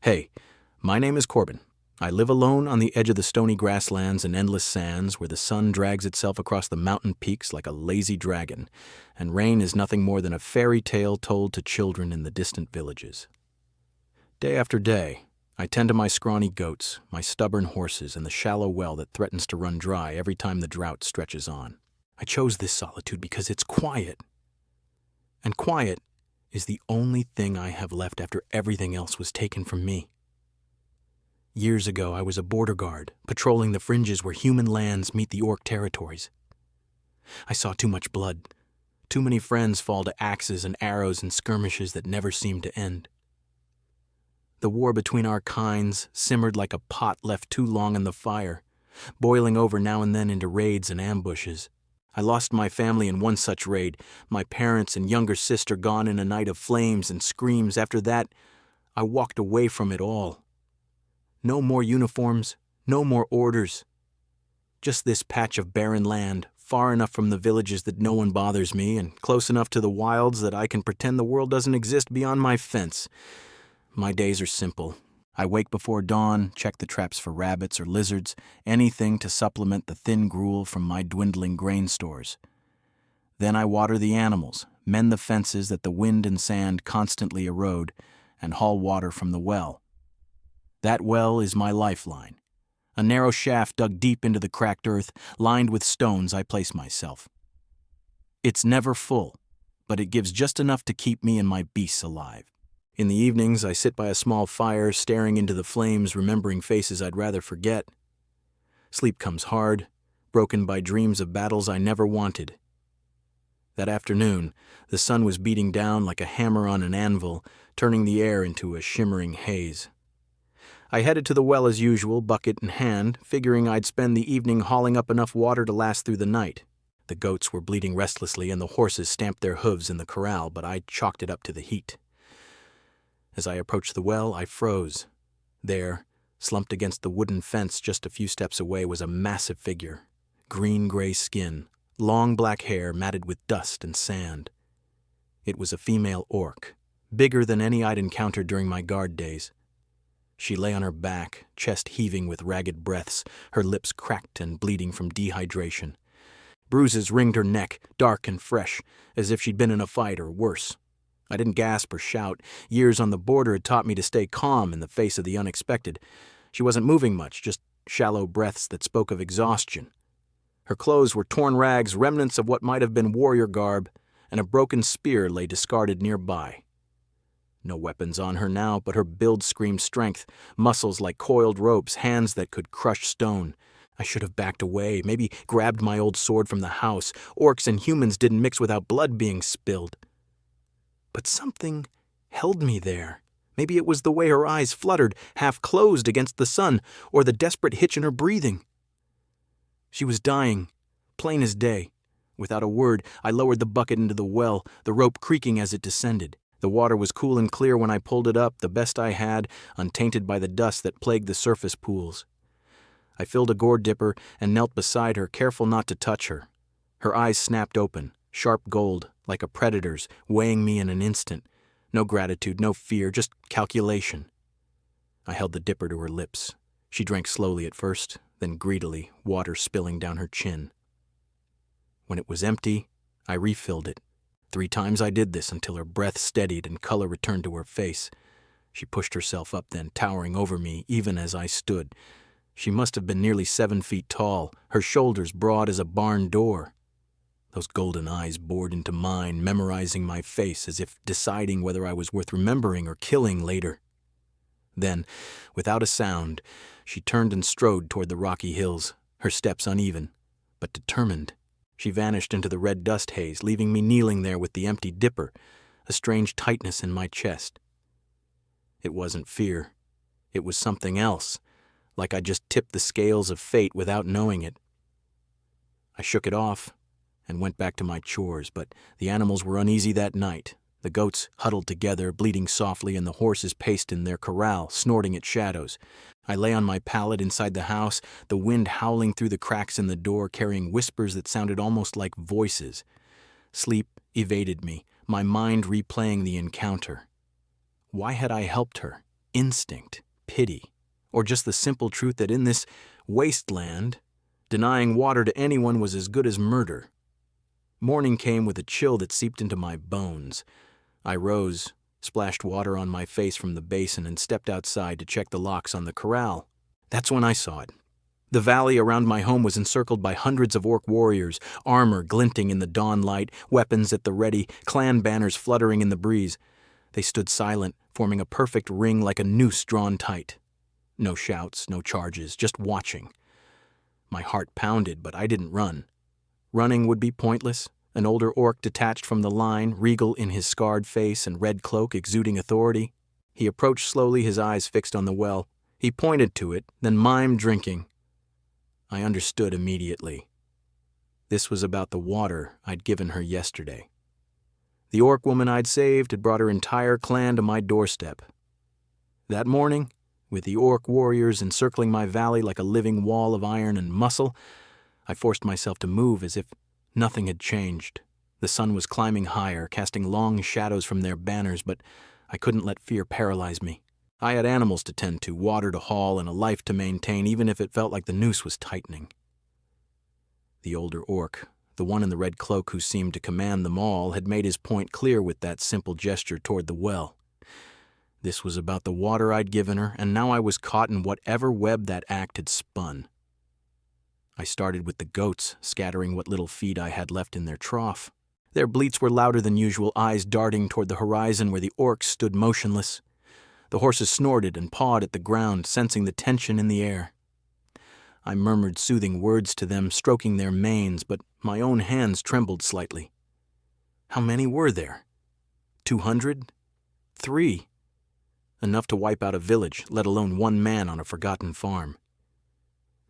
Hey, my name is Corbin. I live alone on the edge of the stony grasslands and endless sands where the sun drags itself across the mountain peaks like a lazy dragon, and rain is nothing more than a fairy tale told to children in the distant villages. Day after day, I tend to my scrawny goats, my stubborn horses, and the shallow well that threatens to run dry every time the drought stretches on. I chose this solitude because it's quiet. And quiet is the only thing I have left after everything else was taken from me. Years ago, I was a border guard, patrolling the fringes where human lands meet the Orc territories. I saw too much blood, too many friends fall to axes and arrows and skirmishes that never seemed to end. The war between our kinds simmered like a pot left too long in the fire, boiling over now and then into raids and ambushes. I lost my family in one such raid, my parents and younger sister gone in a night of flames and screams. After that, I walked away from it all. No more uniforms, no more orders. Just this patch of barren land, far enough from the villages that no one bothers me, and close enough to the wilds that I can pretend the world doesn't exist beyond my fence. My days are simple. I wake before dawn, check the traps for rabbits or lizards, anything to supplement the thin gruel from my dwindling grain stores. Then I water the animals, mend the fences that the wind and sand constantly erode, and haul water from the well. That well is my lifeline. A narrow shaft dug deep into the cracked earth, lined with stones I place myself. It's never full, but it gives just enough to keep me and my beasts alive. In the evenings, I sit by a small fire, staring into the flames, remembering faces I'd rather forget. Sleep comes hard, broken by dreams of battles I never wanted. That afternoon, the sun was beating down like a hammer on an anvil, turning the air into a shimmering haze. I headed to the well as usual, bucket in hand, figuring I'd spend the evening hauling up enough water to last through the night. The goats were bleating restlessly and the horses stamped their hooves in the corral, but I chalked it up to the heat. As I approached the well, I froze. There, slumped against the wooden fence just a few steps away, was a massive figure. Green-gray skin, long black hair matted with dust and sand. It was a female orc, bigger than any I'd encountered during my guard days. She lay on her back, chest heaving with ragged breaths, her lips cracked and bleeding from dehydration. Bruises ringed her neck, dark and fresh, as if she'd been in a fight or worse. I didn't gasp or shout. Years on the border had taught me to stay calm in the face of the unexpected. She wasn't moving much, just shallow breaths that spoke of exhaustion. Her clothes were torn rags, remnants of what might have been warrior garb, and a broken spear lay discarded nearby. No weapons on her now, but her build screamed strength, muscles like coiled ropes, hands that could crush stone. I should have backed away, maybe grabbed my old sword from the house. Orcs and humans didn't mix without blood being spilled. But something held me there. Maybe it was the way her eyes fluttered, half-closed against the sun, or the desperate hitch in her breathing. She was dying, plain as day. Without a word, I lowered the bucket into the well, the rope creaking as it descended. The water was cool and clear when I pulled it up, the best I had, untainted by the dust that plagued the surface pools. I filled a gourd dipper and knelt beside her, careful not to touch her. Her eyes snapped open, sharp gold, like a predator's, weighing me in an instant. No gratitude, no fear, just calculation. I held the dipper to her lips. She drank slowly at first, then greedily, water spilling down her chin. When it was empty, I refilled it. 3 times I did this until her breath steadied and color returned to her face. She pushed herself up then, towering over me, even as I stood. She must have been nearly 7 feet tall, her shoulders broad as a barn door. Those golden eyes bored into mine, memorizing my face as if deciding whether I was worth remembering or killing later. Then, without a sound, she turned and strode toward the rocky hills, her steps uneven, but determined. She vanished into the red dust haze, leaving me kneeling there with the empty dipper, a strange tightness in my chest. It wasn't fear. It was something else, like I just tipped the scales of fate without knowing it. I shook it off and went back to my chores, but the animals were uneasy that night. The goats huddled together, bleating softly, and the horses paced in their corral, snorting at shadows. I lay on my pallet inside the house, the wind howling through the cracks in the door, carrying whispers that sounded almost like voices. Sleep evaded me, my mind replaying the encounter. Why had I helped her? instinct, pity, or just the simple truth that in this wasteland, denying water to anyone was as good as murder. Morning came with a chill that seeped into my bones. I rose, splashed water on my face from the basin, and stepped outside to check the locks on the corral. That's when I saw it. The valley around my home was encircled by hundreds of orc warriors, armor glinting in the dawn light, weapons at the ready, clan banners fluttering in the breeze. They stood silent, forming a perfect ring like a noose drawn tight. No shouts, no charges, just watching. My heart pounded, but I didn't run. Running would be pointless. An older orc detached from the line, regal in his scarred face and red cloak exuding authority. He approached slowly, his eyes fixed on the well. He pointed to it, then mimed drinking. I understood immediately. This was about the water I'd given her yesterday. The orc woman I'd saved had brought her entire clan to my doorstep. That morning, with the orc warriors encircling my valley like a living wall of iron and muscle, I forced myself to move as if nothing had changed. The sun was climbing higher, casting long shadows from their banners, but I couldn't let fear paralyze me. I had animals to tend to, water to haul, and a life to maintain, even if it felt like the noose was tightening. The older orc, the one in the red cloak who seemed to command them all, had made his point clear with that simple gesture toward the well. This was about the water I'd given her, and now I was caught in whatever web that act had spun. I started with the goats, scattering what little feed I had left in their trough. Their bleats were louder than usual, eyes darting toward the horizon where the orcs stood motionless. The horses snorted and pawed at the ground, sensing the tension in the air. I murmured soothing words to them, stroking their manes, but my own hands trembled slightly. How many were there? 200? 3? Enough to wipe out a village, let alone one man on a forgotten farm.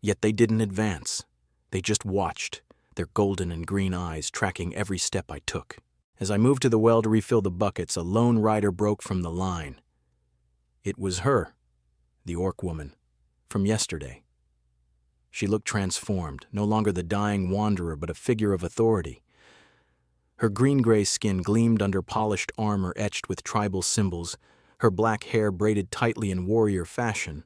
Yet they didn't advance. They just watched, their golden and green eyes tracking every step I took. As I moved to the well to refill the buckets, a lone rider broke from the line. It was her, the orc woman, from yesterday. She looked transformed, no longer the dying wanderer, but a figure of authority. Her green-gray skin gleamed under polished armor etched with tribal symbols, her black hair braided tightly in warrior fashion.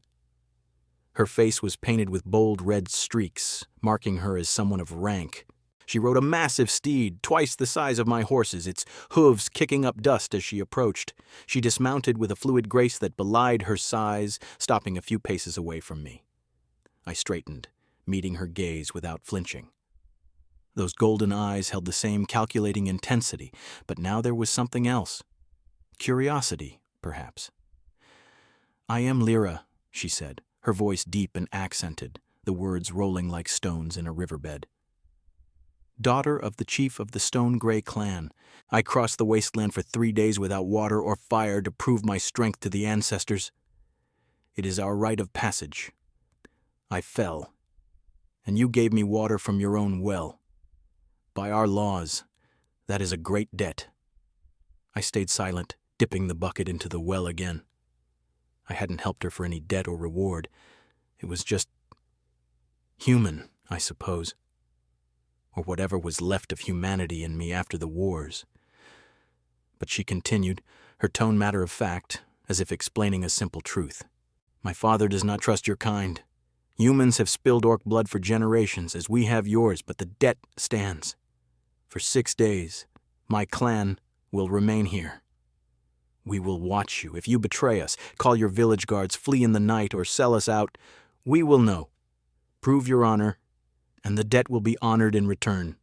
Her face was painted with bold red streaks, marking her as someone of rank. She rode a massive steed, twice the size of my horses, its hooves kicking up dust as she approached. She dismounted with a fluid grace that belied her size, stopping a few paces away from me. I straightened, meeting her gaze without flinching. Those golden eyes held the same calculating intensity, but now there was something else. Curiosity, perhaps. "I am Lyra," she said, her voice deep and accented, the words rolling like stones in a riverbed. "Daughter of the chief of the Stone Grey clan. I crossed the wasteland for 3 days without water or fire to prove my strength to the ancestors. It is our rite of passage. I fell, and you gave me water from your own well. By our laws, that is a great debt." I stayed silent, dipping the bucket into the well again. I hadn't helped her for any debt or reward. It was just human, I suppose. Or whatever was left of humanity in me after the wars. But she continued, her tone matter of fact, as if explaining a simple truth. "My father does not trust your kind. Humans have spilled orc blood for generations, as we have yours, but the debt stands. For 6 days, my clan will remain here. We will watch you. If you betray us, call your village guards, flee in the night, or sell us out, we will know. Prove your honor, and the debt will be honored in return."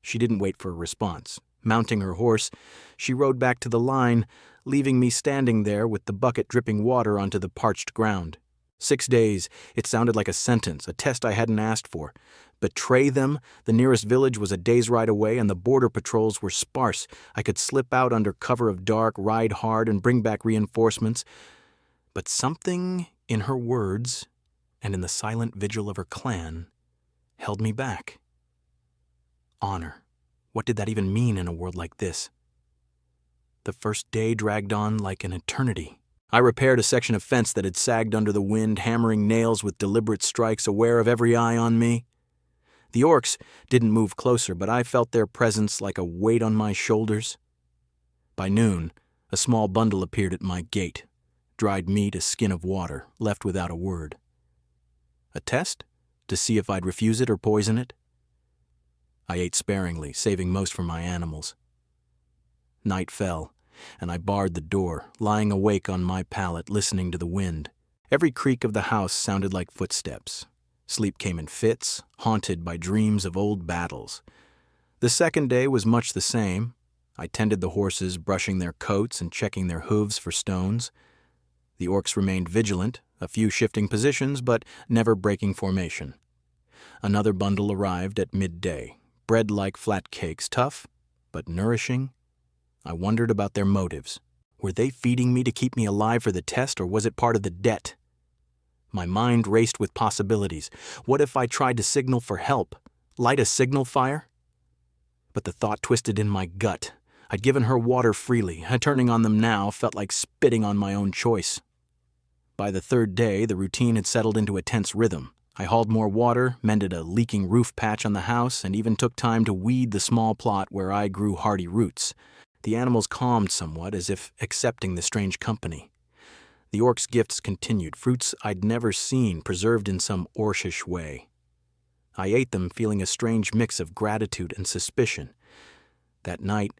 She didn't wait for a response. Mounting her horse, she rode back to the line, leaving me standing there with the bucket dripping water onto the parched ground. 6 days, it sounded like a sentence, a test I hadn't asked for. Betray them? The nearest village was a day's ride away, and the border patrols were sparse. I could slip out under cover of dark, ride hard, and bring back reinforcements. But something in her words, and in the silent vigil of her clan, held me back. Honor. What did that even mean in a world like this? The first day dragged on like an eternity. I repaired a section of fence that had sagged under the wind, hammering nails with deliberate strikes, aware of every eye on me. The orcs didn't move closer, but I felt their presence like a weight on my shoulders. By noon, a small bundle appeared at my gate. dried meat a skin of water, left without a word. A test? To see if I'd refuse it or poison it? I ate sparingly, saving most for my animals. Night fell, and I barred the door, lying awake on my pallet, listening to the wind. Every creak of the house sounded like footsteps. Sleep came in fits, haunted by dreams of old battles. The second day was much the same. I tended the horses, brushing their coats and checking their hooves for stones. The orcs remained vigilant, a few shifting positions, but never breaking formation. Another bundle arrived at midday, bread-like flat cakes, tough but nourishing. I wondered about their motives. Were they feeding me to keep me alive for the test, or was it part of the debt? My mind raced with possibilities. What if I tried to signal for help? Light a signal fire? But the thought twisted in my gut. I'd given her water freely, and turning on them now felt like spitting on my own choice. By the third day, the routine had settled into a tense rhythm. I hauled more water, mended a leaking roof patch on the house, and even took time to weed the small plot where I grew hardy roots. The animals calmed somewhat, as if accepting the strange company. The orcs' gifts continued, fruits I'd never seen, preserved in some orcish way. I ate them, feeling a strange mix of gratitude and suspicion. That night,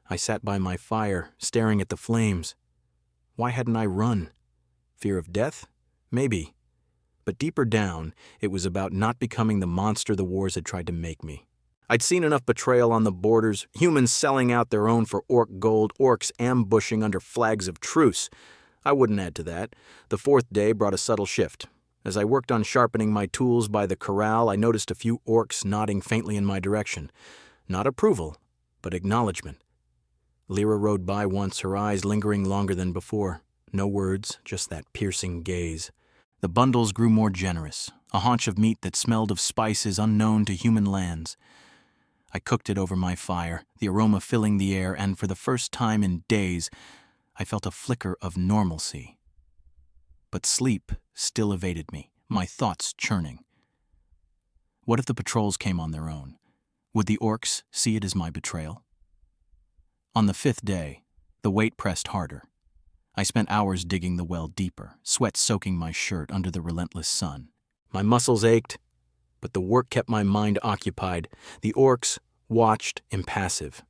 I sat by my fire, staring at the flames. Why hadn't I run? Fear of death? Maybe. But deeper down, it was about not becoming the monster the wars had tried to make me. I'd seen enough betrayal on the borders, humans selling out their own for orc gold, orcs ambushing under flags of truce. I wouldn't add to that. The fourth day brought a subtle shift. As I worked on sharpening my tools by the corral, I noticed a few orcs nodding faintly in my direction. Not approval, but acknowledgement. Lyra rode by once, her eyes lingering longer than before. No words, just that piercing gaze. The bundles grew more generous, a haunch of meat that smelled of spices unknown to human lands. I cooked it over my fire, the aroma filling the air, and for the first time in days, I felt a flicker of normalcy. But sleep still evaded me, my thoughts churning. What if the patrols came on their own? Would the orcs see it as my betrayal? On the fifth day, the weight pressed harder. I spent hours digging the well deeper, sweat soaking my shirt under the relentless sun. My muscles ached, but the work kept my mind occupied. The orcs watched, impassive.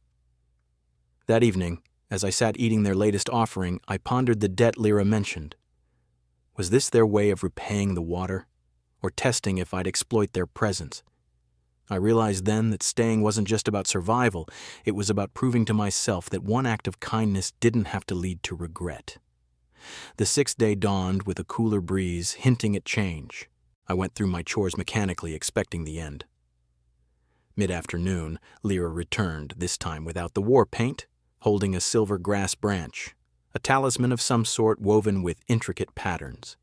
That evening, as I sat eating their latest offering, I pondered the debt Lyra mentioned. Was this their way of repaying the water, or testing if I'd exploit their presence? I realized then that staying wasn't just about survival, it was about proving to myself that one act of kindness didn't have to lead to regret. The sixth day dawned with a cooler breeze, hinting at change. I went through my chores mechanically, expecting the end. Mid-afternoon, Lyra returned, this time without the war paint, holding a silver grass branch, a talisman of some sort woven with intricate patterns.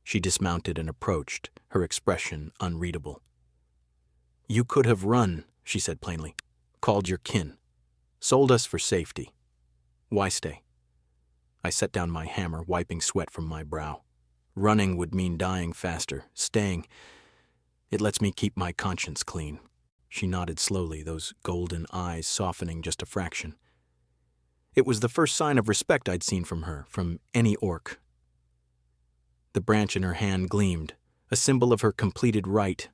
She dismounted and approached, her expression unreadable. "You could have run," she said plainly, "called your kin, sold us for safety. Why stay?" I set down my hammer, wiping sweat from my brow. Running would mean dying faster. Staying, it lets me keep my conscience clean. She nodded slowly, those golden eyes softening just a fraction. It was the first sign of respect I'd seen from her, from any orc. The branch in her hand gleamed, a symbol of her completed rite.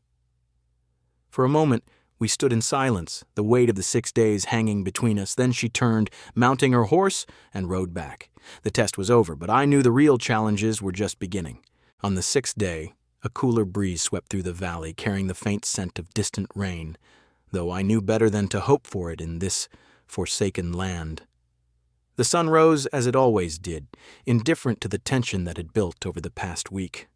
For a moment, we stood in silence, the weight of the 6 days hanging between us. Then she turned, mounting her horse, and rode back. The test was over, but I knew the real challenges were just beginning. On the 6th day, a cooler breeze swept through the valley, carrying the faint scent of distant rain, though I knew better than to hope for it in this forsaken land. The sun rose as it always did, indifferent to the tension that had built over the past week.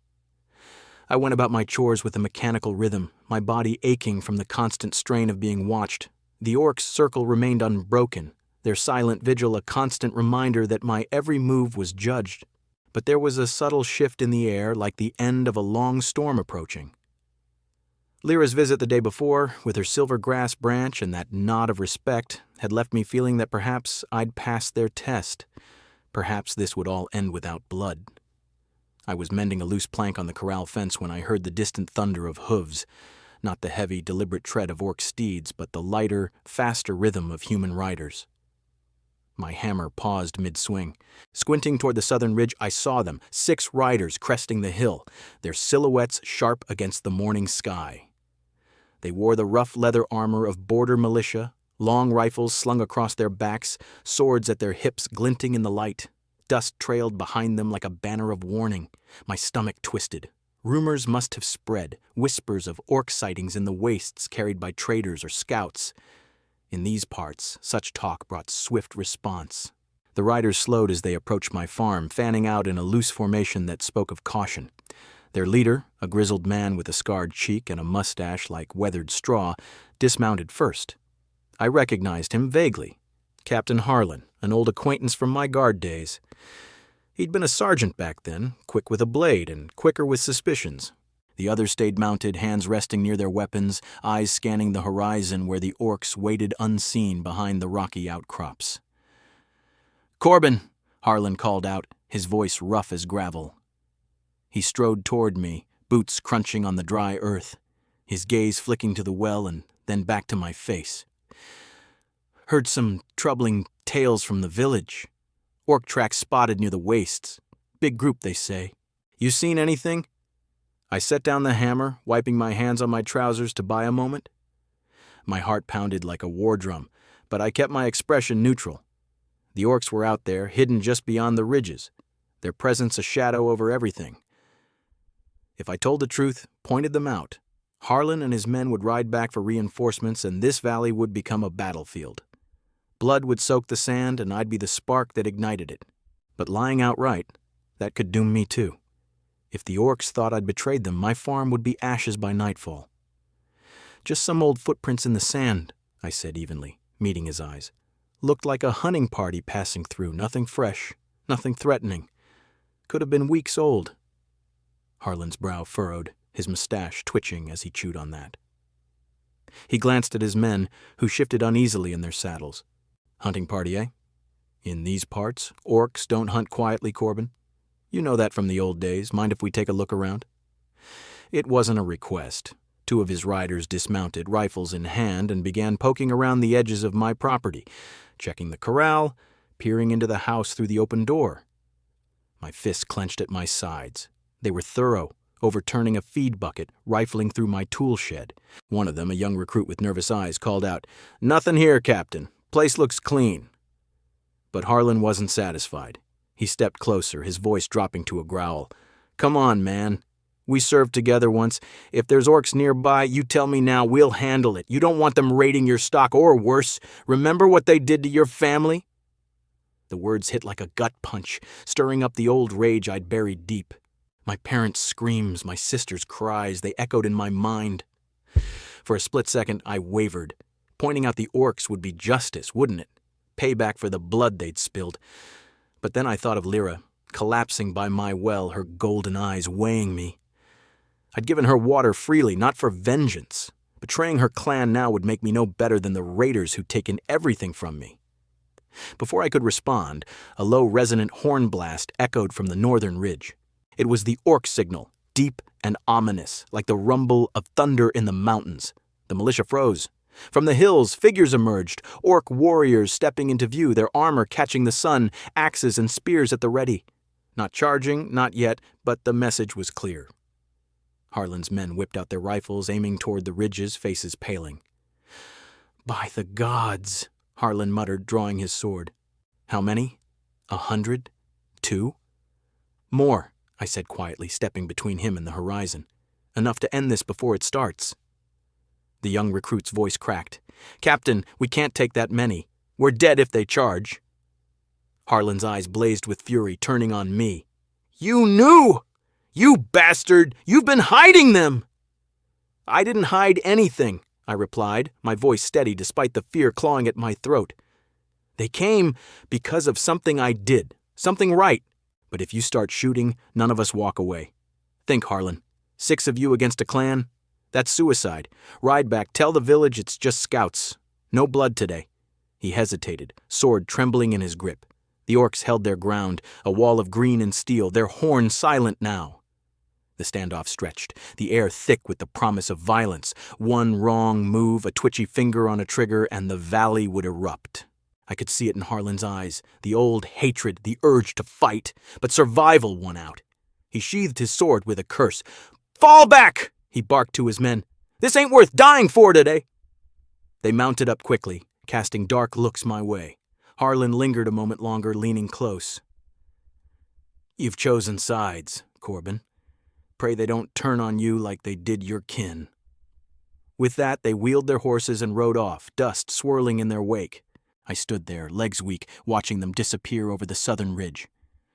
I went about my chores with a mechanical rhythm, my body aching from the constant strain of being watched. The orcs' circle remained unbroken, their silent vigil a constant reminder that my every move was judged. But there was a subtle shift in the air, like the end of a long storm approaching. Lyra's visit the day before, with her silver grass branch and that nod of respect, had left me feeling that perhaps I'd passed their test. Perhaps this would all end without blood. I was mending a loose plank on the corral fence when I heard the distant thunder of hooves, not the heavy, deliberate tread of orc steeds, but the lighter, faster rhythm of human riders. My hammer paused mid-swing. Squinting toward the southern ridge, I saw them, 6 riders cresting the hill, their silhouettes sharp against the morning sky. They wore the rough leather armor of border militia, long rifles slung across their backs, swords at their hips glinting in the light. Dust trailed behind them like a banner of warning. My stomach twisted. Rumors must have spread, whispers of orc sightings in the wastes carried by traders or scouts. In these parts, such talk brought swift response. The riders slowed as they approached my farm, fanning out in a loose formation that spoke of caution. Their leader, a grizzled man with a scarred cheek and a mustache like weathered straw, dismounted first. I recognized him vaguely. Captain Harlan, an old acquaintance from my guard days. He'd been a sergeant back then, quick with a blade and quicker with suspicions. The others stayed mounted, hands resting near their weapons, eyes scanning the horizon where the orcs waited unseen behind the rocky outcrops. "Corbin," Harlan called out, his voice rough as gravel. He strode toward me, boots crunching on the dry earth, his gaze flicking to the well and then back to my face. "Heard some troubling tales from the village. Orc tracks spotted near the wastes. Big group, they say. You seen anything?" I set down the hammer, wiping my hands on my trousers to buy a moment. My heart pounded like a war drum, but I kept my expression neutral. The orcs were out there, hidden just beyond the ridges, their presence a shadow over everything. If I told the truth, pointed them out, Harlan and his men would ride back for reinforcements and this valley would become a battlefield. Blood would soak the sand and I'd be the spark that ignited it. But lying outright, that could doom me too. If the orcs thought I'd betrayed them, my farm would be ashes by nightfall. "Just some old footprints in the sand," I said evenly, meeting his eyes. "Looked like a hunting party passing through, nothing fresh, nothing threatening. Could have been weeks old." Harlan's brow furrowed, his mustache twitching as he chewed on that. He glanced at his men, who shifted uneasily in their saddles. "Hunting party, eh? In these parts, orcs don't hunt quietly, Corbin. You know that from the old days. Mind if we take a look around?" It wasn't a request. 2 of his riders dismounted, rifles in hand, and began poking around the edges of my property, checking the corral, peering into the house through the open door. My fists clenched at my sides. They were thorough, overturning a feed bucket, rifling through my tool shed. One of them, a young recruit with nervous eyes, called out, "Nothing here, Captain. Place looks clean." But Harlan wasn't satisfied. He stepped closer, his voice dropping to a growl. "Come on, man. We served together once. If there's orcs nearby, you tell me now, we'll handle it. You don't want them raiding your stock or worse. Remember what they did to your family?" The words hit like a gut punch, stirring up the old rage I'd buried deep. My parents' screams, my sister's cries, they echoed in my mind. For a split second, I wavered. Pointing out the orcs would be justice, wouldn't it? Payback for the blood they'd spilled. But then I thought of Lyra, collapsing by my well, her golden eyes weighing me. I'd given her water freely, not for vengeance. Betraying her clan now would make me no better than the raiders who'd taken everything from me. Before I could respond, a low resonant horn blast echoed from the northern ridge. It was the orc signal, deep and ominous, like the rumble of thunder in the mountains. The militia froze. From the hills, figures emerged, orc warriors stepping into view, their armor catching the sun, axes and spears at the ready. Not charging, not yet, but the message was clear. Harlan's men whipped out their rifles, aiming toward the ridges, faces paling. "By the gods," Harlan muttered, drawing his sword. "How many? 100? 2? "More," I said quietly, stepping between him and the horizon. "Enough to end this before it starts." The young recruit's voice cracked. "Captain, we can't take that many. We're dead if they charge." Harlan's eyes blazed with fury, turning on me. "You knew! You bastard! You've been hiding them!" "I didn't hide anything," I replied, my voice steady despite the fear clawing at my throat. "They came because of something I did, something right. But if you start shooting, none of us walk away. Think, Harlan. 6 of you against a clan? That's suicide. Ride back, tell the village it's just scouts. No blood today." He hesitated, sword trembling in his grip. The orcs held their ground, a wall of green and steel, their horns silent now. The standoff stretched, the air thick with the promise of violence. One wrong move, a twitchy finger on a trigger, and the valley would erupt. I could see it in Harlan's eyes, the old hatred, the urge to fight, but survival won out. He sheathed his sword with a curse. "Fall back!" he barked to his men. "This ain't worth dying for today." They mounted up quickly, casting dark looks my way. Harlan lingered a moment longer, leaning close. "You've chosen sides, Corbin. Pray they don't turn on you like they did your kin." With that, they wheeled their horses and rode off, dust swirling in their wake. I stood there, legs weak, watching them disappear over the southern ridge.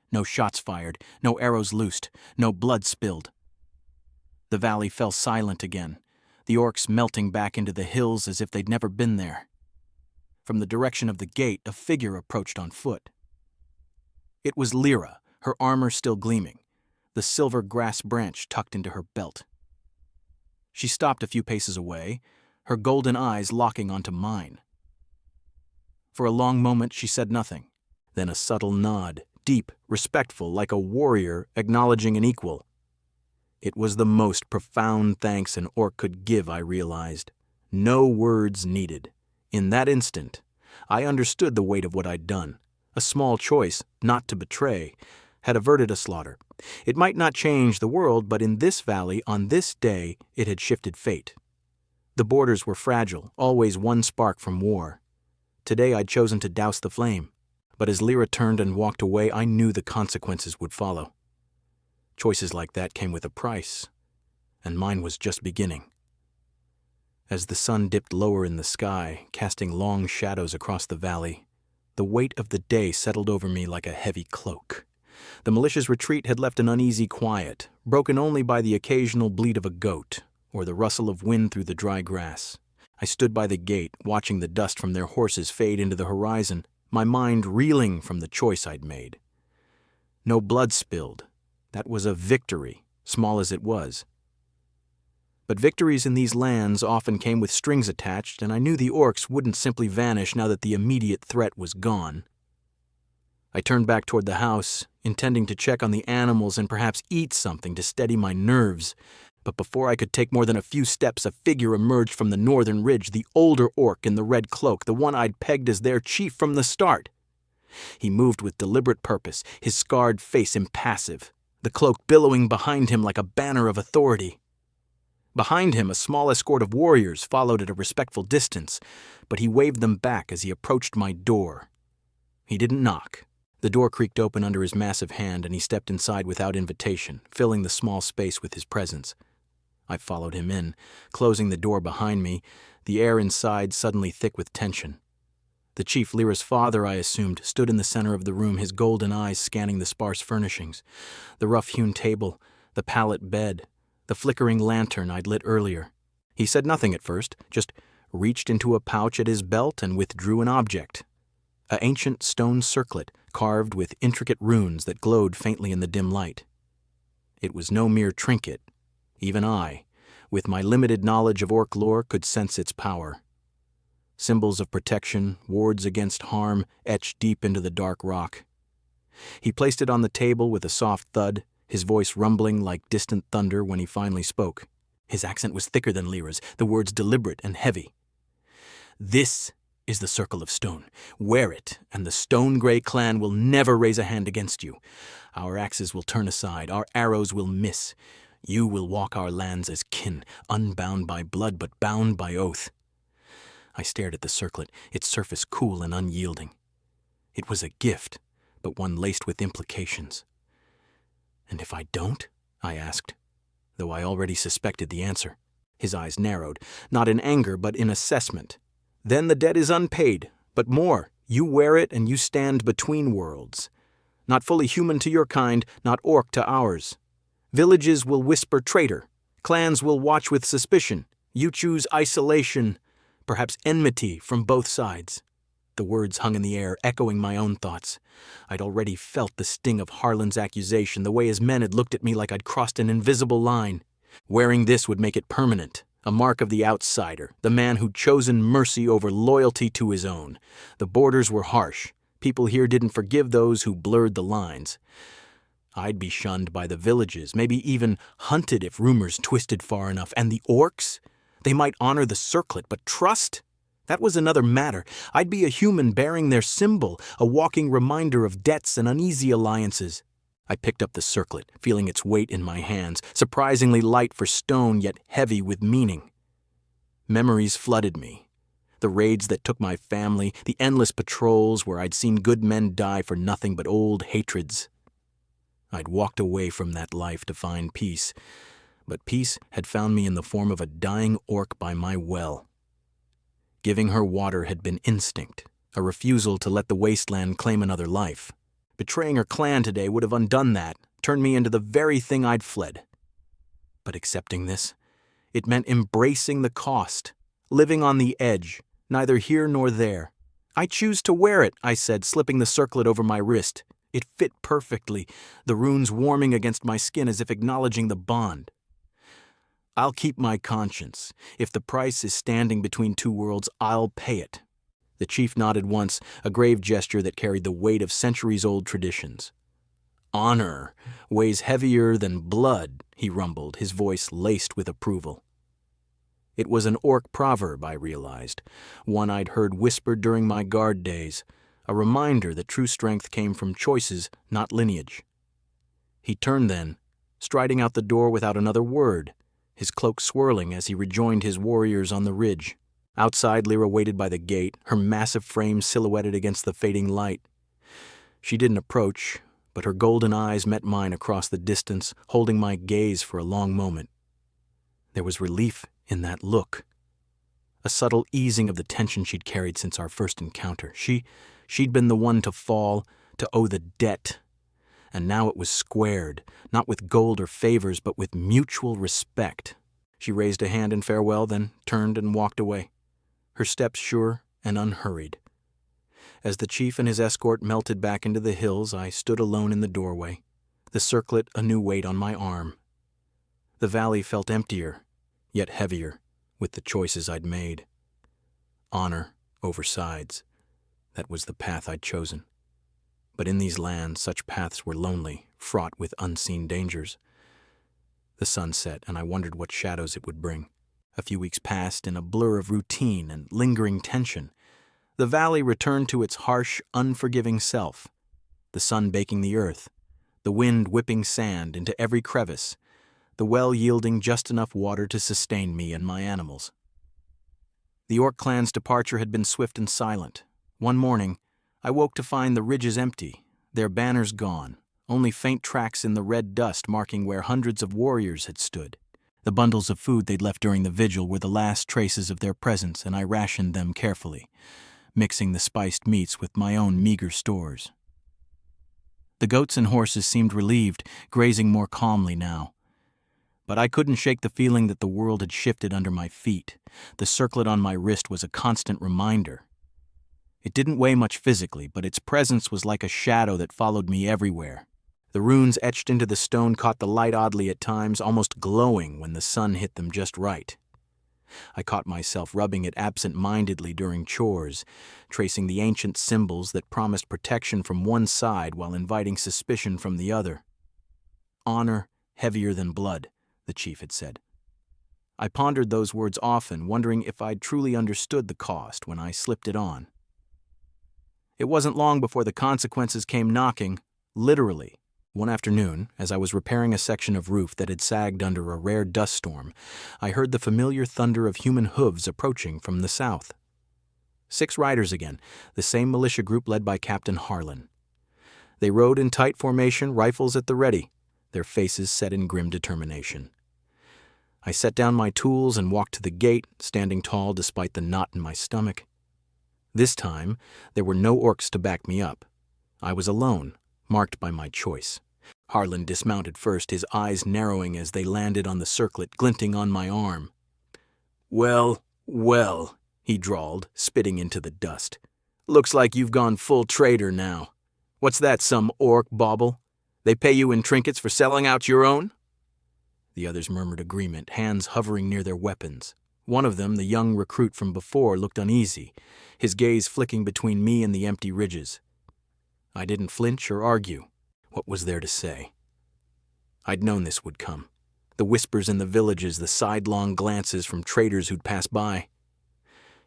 No shots fired, no arrows loosed, no blood spilled. The valley fell silent again, the orcs melting back into the hills as if they'd never been there. From the direction of the gate, a figure approached on foot. It was Lyra, her armor still gleaming, the silver grass branch tucked into her belt. She stopped a few paces away, her golden eyes locking onto mine. For a long moment she said nothing, then a subtle nod, deep, respectful, like a warrior acknowledging an equal. It was the most profound thanks an orc could give, I realized. No words needed. In that instant, I understood the weight of what I'd done. A small choice, not to betray, had averted a slaughter. It might not change the world, but in this valley, on this day, it had shifted fate. The borders were fragile, always one spark from war. Today I'd chosen to douse the flame, but as Lyra turned and walked away, I knew the consequences would follow. Choices like that came with a price, and mine was just beginning. As the sun dipped lower in the sky, casting long shadows across the valley, the weight of the day settled over me like a heavy cloak. The militia's retreat had left an uneasy quiet, broken only by the occasional bleat of a goat or the rustle of wind through the dry grass. I stood by the gate, watching the dust from their horses fade into the horizon, my mind reeling from the choice I'd made. No blood spilled. That was a victory, small as it was. But victories in these lands often came with strings attached, and I knew the orcs wouldn't simply vanish now that the immediate threat was gone. I turned back toward the house, intending to check on the animals and perhaps eat something to steady my nerves. But before I could take more than a few steps, a figure emerged from the northern ridge, the older orc in the red cloak, the one I'd pegged as their chief from the start. He moved with deliberate purpose, his scarred face impassive, the cloak billowing behind him like a banner of authority. Behind him, a small escort of warriors followed at a respectful distance, but he waved them back as he approached my door. He didn't knock. The door creaked open under his massive hand, and he stepped inside without invitation, filling the small space with his presence. I followed him in, closing the door behind me, the air inside suddenly thick with tension. The chief, Lyra's father, I assumed, stood in the center of the room, his golden eyes scanning the sparse furnishings, the rough-hewn table, the pallet bed, the flickering lantern I'd lit earlier. He said nothing at first, just reached into a pouch at his belt and withdrew an object. An ancient stone circlet, carved with intricate runes that glowed faintly in the dim light. It was no mere trinket. Even I, with my limited knowledge of orc lore, could sense its power. Symbols of protection, wards against harm, etched deep into the dark rock. He placed it on the table with a soft thud, his voice rumbling like distant thunder when he finally spoke. His accent was thicker than Lyra's, the words deliberate and heavy. "This is the Circle of Stone. Wear it, and the Stone Grey clan will never raise a hand against you. Our axes will turn aside, our arrows will miss. You will walk our lands as kin, unbound by blood but bound by oath." I stared at the circlet, its surface cool and unyielding. It was a gift, but one laced with implications. "And if I don't?" I asked, though I already suspected the answer. His eyes narrowed, not in anger but in assessment. "Then the debt is unpaid, but more. You wear it and you stand between worlds. Not fully human to your kind, not orc to ours. Villages will whisper traitor. Clans will watch with suspicion. You choose isolation, perhaps enmity from both sides." The words hung in the air, echoing my own thoughts. I'd already felt the sting of Harlan's accusation, the way his men had looked at me like I'd crossed an invisible line. Wearing this would make it permanent, a mark of the outsider, the man who'd chosen mercy over loyalty to his own. The borders were harsh. People here didn't forgive those who blurred the lines. I'd be shunned by the villages, maybe even hunted if rumors twisted far enough. And the orcs? They might honor the circlet, but trust? That was another matter. I'd be a human bearing their symbol, a walking reminder of debts and uneasy alliances. I picked up the circlet, feeling its weight in my hands, surprisingly light for stone yet heavy with meaning. Memories flooded me. The raids that took my family, the endless patrols where I'd seen good men die for nothing but old hatreds. I'd walked away from that life to find peace, but peace had found me in the form of a dying orc by my well. Giving her water had been instinct, a refusal to let the wasteland claim another life. Betraying her clan today would have undone that, turned me into the very thing I'd fled. But accepting this, it meant embracing the cost, living on the edge, neither here nor there. "I choose to wear it," I said, slipping the circlet over my wrist. It fit perfectly, the runes warming against my skin as if acknowledging the bond. "I'll keep my conscience. If the price is standing between two worlds, I'll pay it." The chief nodded once, a grave gesture that carried the weight of centuries-old traditions. "Honor weighs heavier than blood," he rumbled, his voice laced with approval. It was an orc proverb, I realized, one I'd heard whispered during my guard days, a reminder that true strength came from choices, not lineage. He turned then, striding out the door without another word, his cloak swirling as he rejoined his warriors on the ridge. Outside, Lyra waited by the gate, her massive frame silhouetted against the fading light. She didn't approach, but her golden eyes met mine across the distance, holding my gaze for a long moment. There was relief in that look, a subtle easing of the tension she'd carried since our first encounter. She'd been the one to fall, to owe the debt, and now it was squared, not with gold or favors, but with mutual respect. She raised a hand in farewell, then turned and walked away, her steps sure and unhurried. As the chief and his escort melted back into the hills, I stood alone in the doorway, the circlet a new weight on my arm. The valley felt emptier, yet heavier, with the choices I'd made. Honor over sides. That was the path I'd chosen. But in these lands, such paths were lonely, fraught with unseen dangers. The sun set, and I wondered what shadows it would bring. A few weeks passed in a blur of routine and lingering tension. The valley returned to its harsh, unforgiving self, the sun baking the earth, the wind whipping sand into every crevice, the well yielding just enough water to sustain me and my animals. The Orc clan's departure had been swift and silent. One morning, I woke to find the ridges empty, their banners gone, only faint tracks in the red dust marking where hundreds of warriors had stood. The bundles of food they'd left during the vigil were the last traces of their presence, and I rationed them carefully, mixing the spiced meats with my own meager stores. The goats and horses seemed relieved, grazing more calmly now. But I couldn't shake the feeling that the world had shifted under my feet. The circlet on my wrist was a constant reminder. It didn't weigh much physically, but its presence was like a shadow that followed me everywhere. The runes etched into the stone caught the light oddly at times, almost glowing when the sun hit them just right. I caught myself rubbing it absent-mindedly during chores, tracing the ancient symbols that promised protection from one side while inviting suspicion from the other. "Honor heavier than blood," the chief had said. I pondered those words often, wondering if I'd truly understood the cost when I slipped it on. It wasn't long before the consequences came knocking, literally. One afternoon, as I was repairing a section of roof that had sagged under a rare dust storm, I heard the familiar thunder of human hooves approaching from the south. 6 riders again, the same militia group led by Captain Harlan. They rode in tight formation, rifles at the ready, their faces set in grim determination. I set down my tools and walked to the gate, standing tall despite the knot in my stomach. This time, there were no orcs to back me up. I was alone, marked by my choice. Harlan dismounted first, his eyes narrowing as they landed on the circlet glinting on my arm. Well, he drawled, spitting into the dust. "Looks like you've gone full trader now. What's that, some orc bauble? They pay you in trinkets for selling out your own?" The others murmured agreement, hands hovering near their weapons. One of them, the young recruit from before, looked uneasy, his gaze flicking between me and the empty ridges. I didn't flinch or argue. What was there to say? I'd known this would come. The whispers in the villages, the sidelong glances from traders who'd pass by.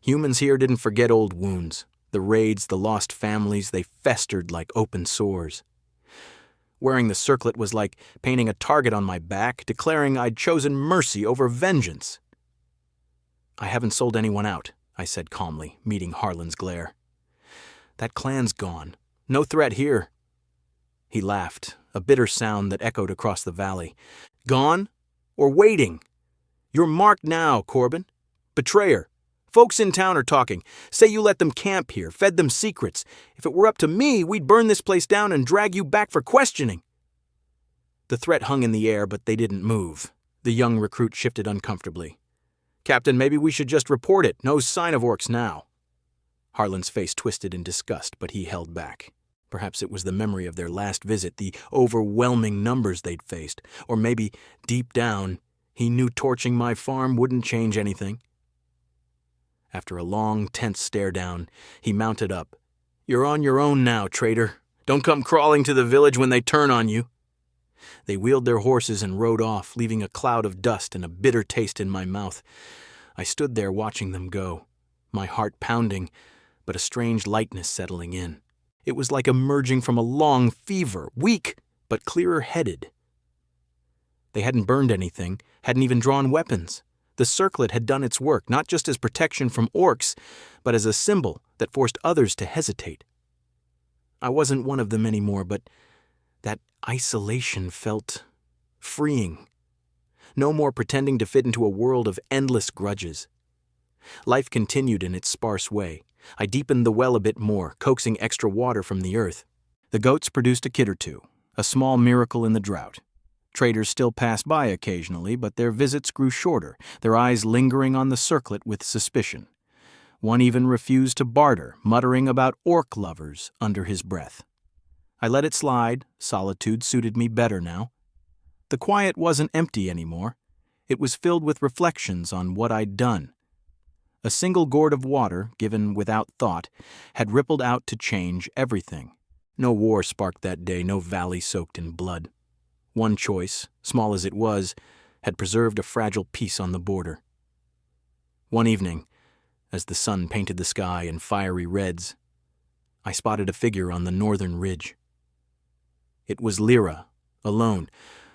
Humans here didn't forget old wounds. The raids, the lost families, they festered like open sores. Wearing the circlet was like painting a target on my back, declaring I'd chosen mercy over vengeance. "I haven't sold anyone out," I said calmly, meeting Harlan's glare. "That clan's gone. No threat here." He laughed, a bitter sound that echoed across the valley. "Gone? Or waiting? You're marked now, Corbin. Betrayer. Folks in town are talking. Say you let them camp here, fed them secrets. If it were up to me, we'd burn this place down and drag you back for questioning." The threat hung in the air, but they didn't move. The young recruit shifted uncomfortably. "Captain, maybe we should just report it. No sign of Orcs now." Harlan's face twisted in disgust, but he held back. Perhaps it was the memory of their last visit, the overwhelming numbers they'd faced. Or maybe, deep down, he knew torching my farm wouldn't change anything. After a long, tense stare down, he mounted up. "You're on your own now, traitor. Don't come crawling to the village when they turn on you." They wheeled their horses and rode off, leaving a cloud of dust and a bitter taste in my mouth. I stood there watching them go, my heart pounding, but a strange lightness settling in. It was like emerging from a long fever, weak but clearer-headed. They hadn't burned anything, hadn't even drawn weapons. The circlet had done its work, not just as protection from orcs, but as a symbol that forced others to hesitate. I wasn't one of them anymore, but that isolation felt freeing. No more pretending to fit into a world of endless grudges. Life continued in its sparse way. I deepened the well a bit more, coaxing extra water from the earth. The goats produced a kid or two, a small miracle in the drought. Traders still passed by occasionally, but their visits grew shorter, their eyes lingering on the circlet with suspicion. One even refused to barter, muttering about orc lovers under his breath. I let it slide. Solitude suited me better now. The quiet wasn't empty anymore. It was filled with reflections on what I'd done. A single gourd of water, given without thought, had rippled out to change everything. No war sparked that day, no valley soaked in blood. One choice, small as it was, had preserved a fragile peace on the border. One evening, as the sun painted the sky in fiery reds, I spotted a figure on the northern ridge. It was Lyra, alone,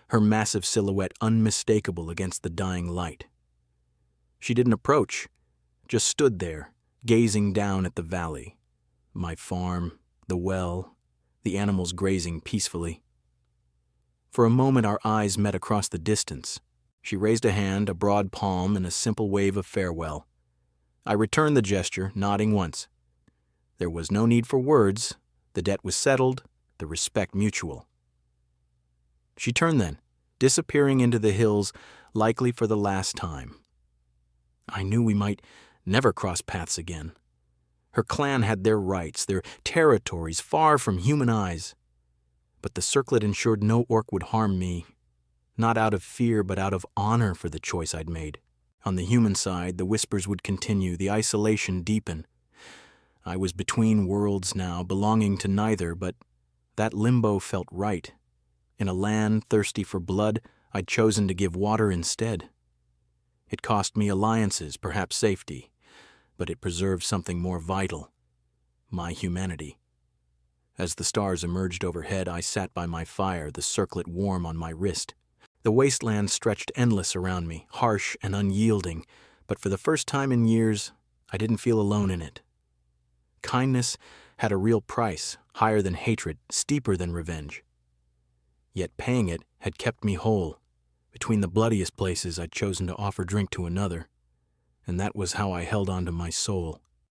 her massive silhouette unmistakable against the dying light. She didn't approach, just stood there, gazing down at the valley, my farm, the well, the animals grazing peacefully. For a moment our eyes met across the distance. She raised a hand, a broad palm, in a simple wave of farewell. I returned the gesture, nodding once. There was no need for words. The debt was settled, the respect mutual. She turned then, disappearing into the hills, likely for the last time. I knew we might never cross paths again. Her clan had their rights, their territories far from human eyes. But the circlet ensured no orc would harm me, not out of fear but out of honor for the choice I'd made. On the human side, the whispers would continue, the isolation deepen. I was between worlds now, belonging to neither, but that limbo felt right. In a land thirsty for blood, I'd chosen to give water instead. It cost me alliances, perhaps safety, but it preserved something more vital, my humanity. As the stars emerged overhead, I sat by my fire, the circlet warm on my wrist. The wasteland stretched endless around me, harsh and unyielding, but for the first time in years, I didn't feel alone in it. Kindness had a real price, higher than hatred, steeper than revenge. Yet paying it had kept me whole. Between the bloodiest places, I'd chosen to offer drink to another, and that was how I held on to my soul.